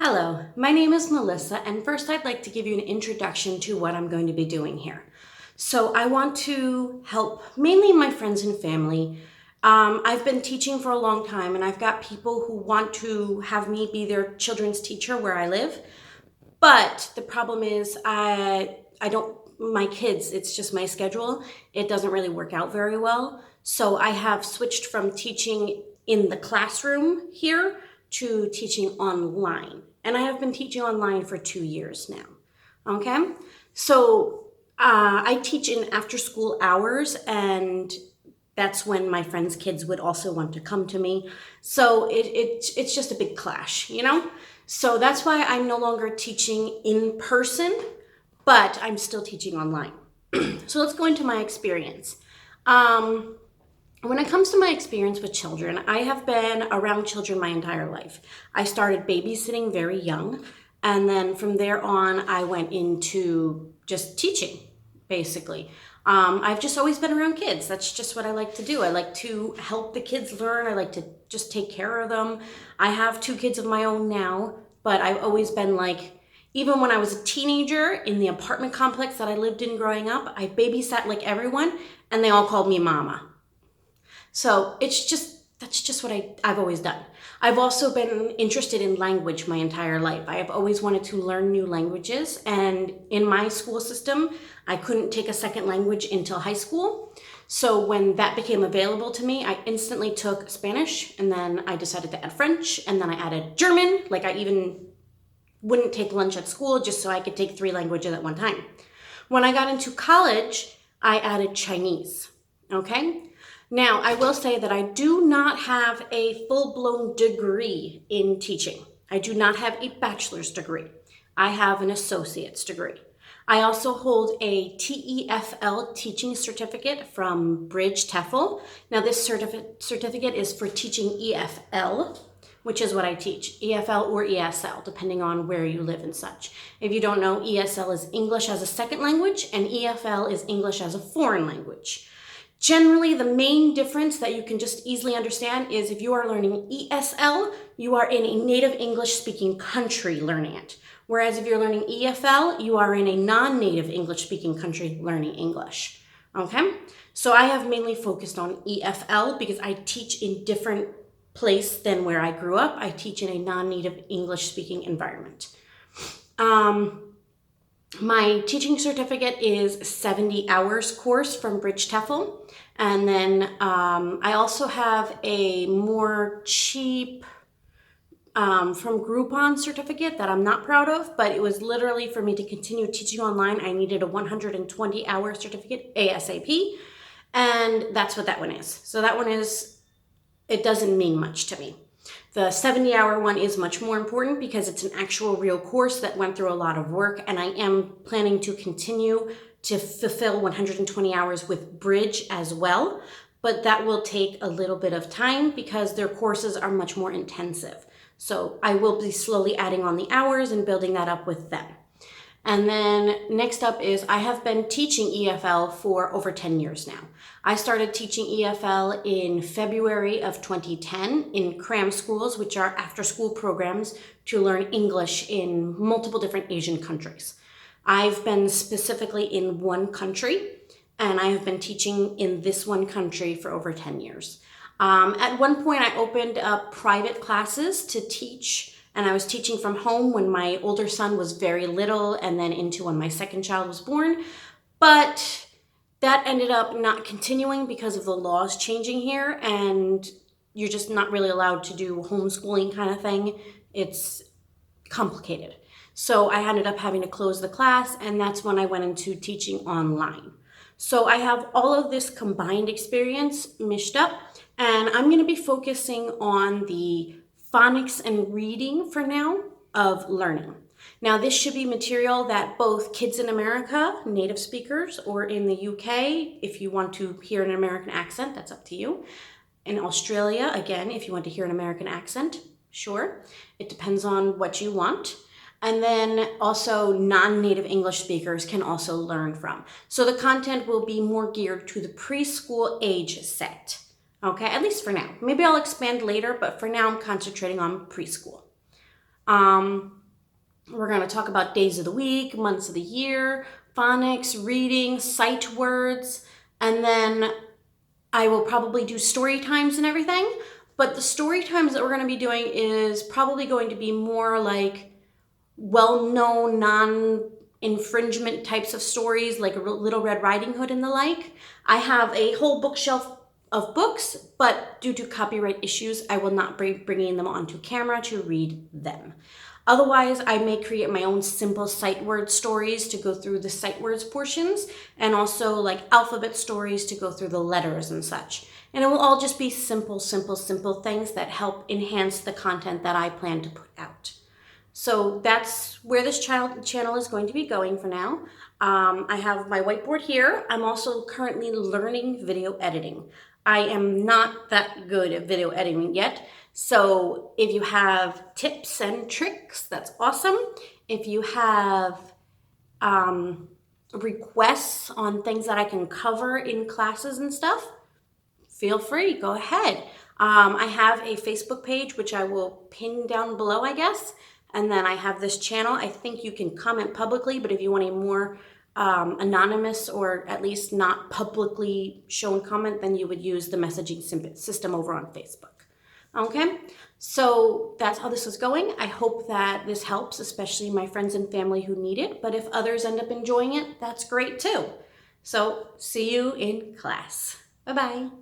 Hello, my name is Melissa, and first I'd like to give you an introduction to what I'm going to be doing here. So I want to help mainly my friends and family. I've been teaching for a long time, and I've got people who want to have me be their children's teacher where I live. But the problem is I don't, my kids, it's just my schedule. It doesn't really work out very well. So I have switched from teaching in the classroom here to teaching online. And I have been teaching online for 2 years now. Okay? So I teach in after school hours, and that's when my friends' kids would also want to come to me. So it's just a big clash, you know? So that's why I'm no longer teaching in person, but I'm still teaching online. So let's go into my experience. When it comes to my experience with children, I have been around children my entire life. I started babysitting very young, and then from there on, I went into just teaching, basically. I've just always been around kids. That's just what I like to do. I like to help the kids learn. I like to just take care of them. I have 2 kids of my own now, but I've always been like, even when I was a teenager in the apartment complex that I lived in growing up, I babysat like everyone, and they all called me mama. So that's just what I've always done. I've also been interested in language my entire life. I have always wanted to learn new languages, and in my school system, I couldn't take a second language until high school. So when that became available to me, I instantly took Spanish, and then I decided to add French, and then I added German. Like, I even wouldn't take lunch at school just so I could take 3 languages at one time. When I got into college, I added Chinese, okay? Now, I will say that I do not have a full-blown degree in teaching. I do not have a bachelor's degree. I have an associate's degree. I also hold a TEFL teaching certificate from Bridge TEFL. Now, this certificate is for teaching EFL, which is what I teach, EFL or ESL, depending on where you live and such. If you don't know, ESL is English as a second language, and EFL is English as a foreign language. Generally, the main difference that you can just easily understand is if you are learning ESL, you are in a native English-speaking country learning it. Whereas if you're learning EFL, you are in a non-native English-speaking country learning English. Okay? So I have mainly focused on EFL because I teach in different place than where I grew up. I teach in a non-native English-speaking environment. My teaching certificate is 70 hours course from Bridge TEFL. And then I also have a more cheap from Groupon certificate that I'm not proud of, but it was literally for me to continue teaching online. I needed a 120-hour certificate ASAP, and that's what that one is. So that one is, it doesn't mean much to me. The 70-hour one is much more important because it's an actual real course that went through a lot of work, and I am planning to continue to fulfill 120 hours with Bridge as well, but that will take a little bit of time because their courses are much more intensive. So I will be slowly adding on the hours and building that up with them. And then next up is I have been teaching EFL for over 10 years now. I started teaching EFL in February of 2010 in cram schools, which are after-school programs to learn English in multiple different Asian countries. I've been specifically in one country, and I have been teaching in this one country for over 10 years. At one point, I opened up private classes to teach, and I was teaching from home when my older son was very little and then into when my second child was born. But that ended up not continuing because of the laws changing here, and you're just not really allowed to do homeschooling kind of thing. It's complicated. So I ended up having to close the class, and that's when I went into teaching online. So I have all of this combined experience mished up, and I'm going to be focusing on the phonics and reading for now of learning. Now, this should be material that both kids in America, native speakers, or in the UK, if you want to hear an American accent, that's up to you. In Australia, again, if you want to hear an American accent, sure. It depends on what you want. And then also non-native English speakers can also learn from. So the content will be more geared to the preschool age set. Okay, at least for now. Maybe I'll expand later, but for now I'm concentrating on preschool. We're going to talk about days of the week, months of the year, phonics, reading, sight words, and then I will probably do story times and everything. But the story times that we're going to be doing is probably going to be more like well-known, non-infringement types of stories, like Little Red Riding Hood and the like. I have a whole bookshelf of books, but due to copyright issues, I will not be bringing them onto camera to read them. Otherwise, I may create my own simple sight word stories to go through the sight words portions, and also like alphabet stories to go through the letters and such. And it will all just be simple things that help enhance the content that I plan to put out. So that's where this channel is going to be going for now. I have my whiteboard here. I'm also currently learning video editing. I am not that good at video editing yet. So if you have tips and tricks, that's awesome. If you have requests on things that I can cover in classes and stuff, feel free, go ahead. I have a Facebook page, which I will pin down below, I guess. And then I have this channel. I think you can comment publicly, but if you want a more anonymous or at least not publicly shown comment, then you would use the messaging system over on Facebook. Okay, so that's how this is going. I hope that this helps, especially my friends and family who need it. But if others end up enjoying it, that's great too. So see you in class. Bye-bye.